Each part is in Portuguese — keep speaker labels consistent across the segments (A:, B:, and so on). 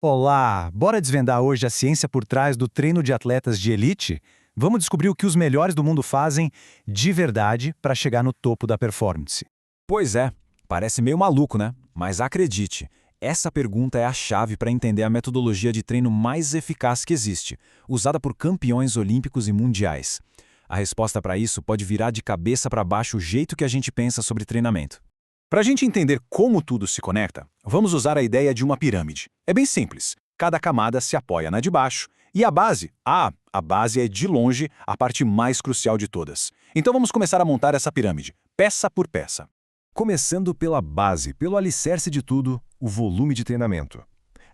A: Olá, bora desvendar hoje a ciência por trás do treino de atletas de elite? Vamos descobrir o que os melhores do mundo fazem de verdade para chegar no topo da performance.
B: Pois é, parece meio maluco, né? Mas acredite, essa pergunta é a chave para entender a metodologia de treino mais eficaz que existe, usada por campeões olímpicos e mundiais. A resposta para isso pode virar de cabeça para baixo o jeito que a gente pensa sobre treinamento.
A: Para a gente entender como tudo se conecta, vamos usar a ideia de uma pirâmide. É bem simples. Cada camada se apoia na de baixo e a base, a base é de longe a parte mais crucial de todas. Então vamos começar a montar essa pirâmide, peça por peça.
C: Começando pela base, pelo alicerce de tudo, o volume de treinamento.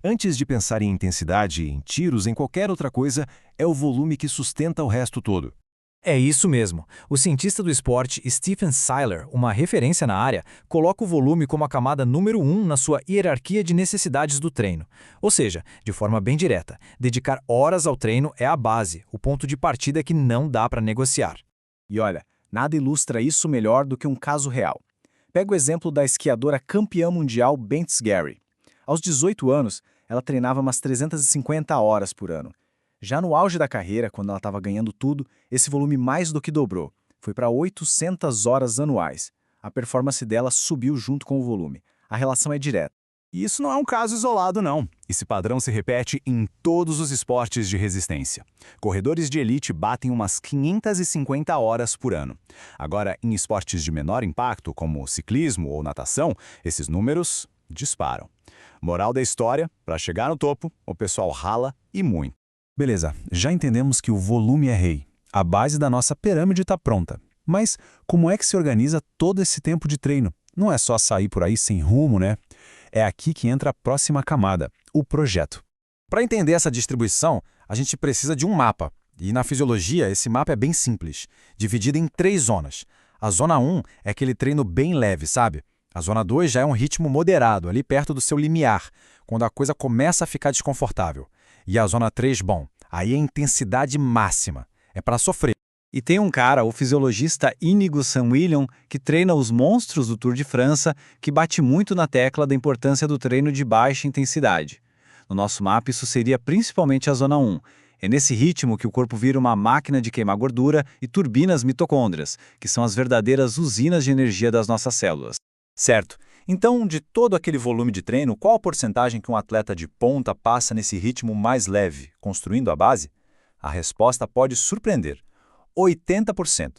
C: Antes de pensar em intensidade, em tiros, em qualquer outra coisa, é o volume que sustenta o resto todo.
D: É isso mesmo. O cientista do esporte Stephen Seiler, uma referência na área, coloca o volume como a camada número 1 na sua hierarquia de necessidades do treino. Ou seja, de forma bem direta, dedicar horas ao treino é a base, o ponto de partida que não dá para negociar.
E: E olha, nada ilustra isso melhor do que um caso real. Pega o exemplo da esquiadora campeã mundial Bentz Gary. Aos 18 anos, ela treinava umas 350 horas por ano. Já no auge da carreira, quando ela estava ganhando tudo, esse volume mais do que dobrou. Foi para 800 horas anuais. A performance dela subiu junto com o volume. A relação é direta.
A: E isso não é um caso isolado, não. Esse padrão se repete em todos os esportes de resistência. Corredores de elite batem umas 550 horas por ano. Agora, em esportes de menor impacto, como ciclismo ou natação, esses números disparam. Moral da história, para chegar no topo, o pessoal rala e muito. Beleza, já entendemos que o volume é rei. A base da nossa pirâmide está pronta. Mas como é que se organiza todo esse tempo de treino? Não é só sair por aí sem rumo, né? É aqui que entra a próxima camada, o projeto. Para entender essa distribuição, a gente precisa de um mapa. E na fisiologia, esse mapa é bem simples, dividido em 3 zonas. A zona 1 é aquele treino bem leve, sabe? A zona 2 já é um ritmo moderado, ali perto do seu limiar, quando a coisa começa a ficar desconfortável. E a zona 3, bom, aí é intensidade máxima. É para sofrer.
E: E tem um cara, o fisiologista Inigo San William, que treina os monstros do Tour de França, que bate muito na tecla da importância do treino de baixa intensidade. No nosso mapa, isso seria principalmente a zona 1. É nesse ritmo que o corpo vira uma máquina de queimar gordura e turbina as mitocôndrias, que são as verdadeiras usinas de energia das nossas células.
A: Certo. Então, de todo aquele volume de treino, qual a porcentagem que um atleta de ponta passa nesse ritmo mais leve, construindo a base? A resposta pode surpreender. 80%.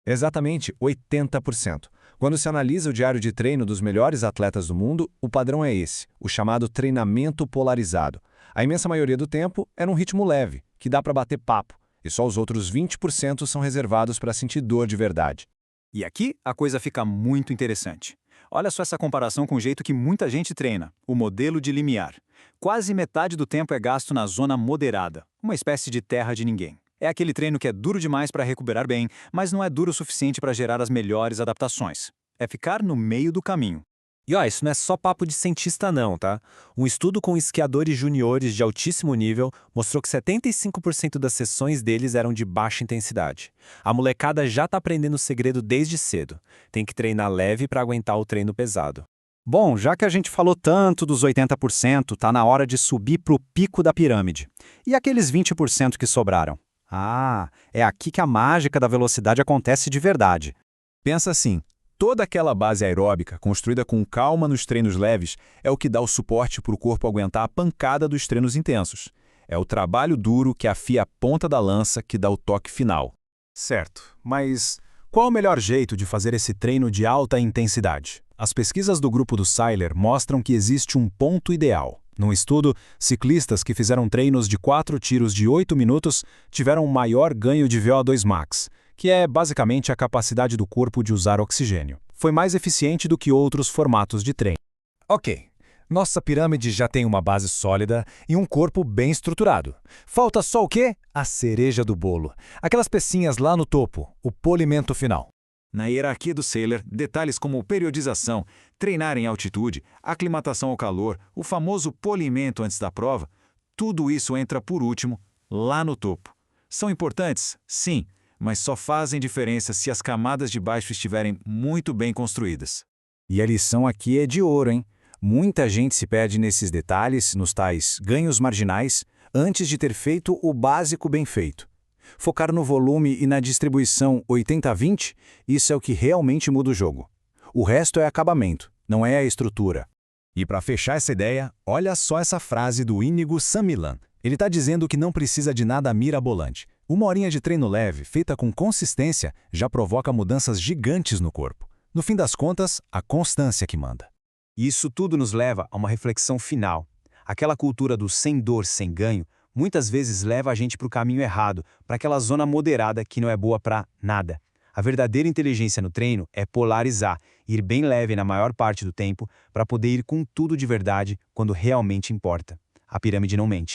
C: Exatamente, 80%. Quando se analisa o diário de treino dos melhores atletas do mundo, o padrão é esse, o chamado treinamento polarizado. A imensa maioria do tempo é num ritmo leve, que dá para bater papo, e só os outros 20% são reservados para sentir dor de verdade.
A: E aqui a coisa fica muito interessante. Olha só essa comparação com o jeito que muita gente treina, o modelo de limiar. Quase metade do tempo é gasto na zona moderada, uma espécie de terra de ninguém. É aquele treino que é duro demais para recuperar bem, mas não é duro o suficiente para gerar as melhores adaptações. É ficar no meio do caminho.
F: E ó, isso não é só papo de cientista não, tá? Um estudo com esquiadores juniores de altíssimo nível mostrou que 75% das sessões deles eram de baixa intensidade. A molecada já tá aprendendo o segredo desde cedo. Tem que treinar leve para aguentar o treino pesado.
A: Bom, já que a gente falou tanto dos 80%, tá na hora de subir pro pico da pirâmide. E aqueles 20% que sobraram? É aqui que a mágica da velocidade acontece de verdade. Pensa assim. Toda aquela base aeróbica, construída com calma nos treinos leves, é o que dá o suporte para o corpo aguentar a pancada dos treinos intensos. É o trabalho duro que afia a ponta da lança que dá o toque final. Certo, mas qual o melhor jeito de fazer esse treino de alta intensidade? As pesquisas do grupo do Seiler mostram que existe um ponto ideal. Num estudo, ciclistas que fizeram treinos de 4 tiros de 8 minutos tiveram um maior ganho de VO2 max, que é basicamente a capacidade do corpo de usar oxigênio. Foi mais eficiente do que outros formatos de treino.
C: Ok, nossa pirâmide já tem uma base sólida e um corpo bem estruturado. Falta só o quê? A cereja do bolo. Aquelas pecinhas lá no topo, o polimento final.
B: Na hierarquia do Seiler, detalhes como periodização, treinar em altitude, aclimatação ao calor, o famoso polimento antes da prova, tudo isso entra por último, lá no topo. São importantes? Sim, mas só fazem diferença se as camadas de baixo estiverem muito bem construídas.
A: E a lição aqui é de ouro, hein?
B: Muita gente se perde nesses detalhes, nos tais ganhos marginais, antes de ter feito o básico bem feito. Focar no volume e na distribuição 80-20, isso é o que realmente muda o jogo. O resto é acabamento, não é a estrutura.
A: E para fechar essa ideia, olha só essa frase do Inigo Samilan. Ele está dizendo que não precisa de nada mirabolante. Uma horinha de treino leve, feita com consistência, já provoca mudanças gigantes no corpo. No fim das contas, a constância que manda.
F: E isso tudo nos leva a uma reflexão final. Aquela cultura do sem dor, sem ganho, muitas vezes leva a gente para o caminho errado, para aquela zona moderada que não é boa para nada. A verdadeira inteligência no treino é polarizar, ir bem leve na maior parte do tempo, para poder ir com tudo de verdade quando realmente importa. A pirâmide não mente.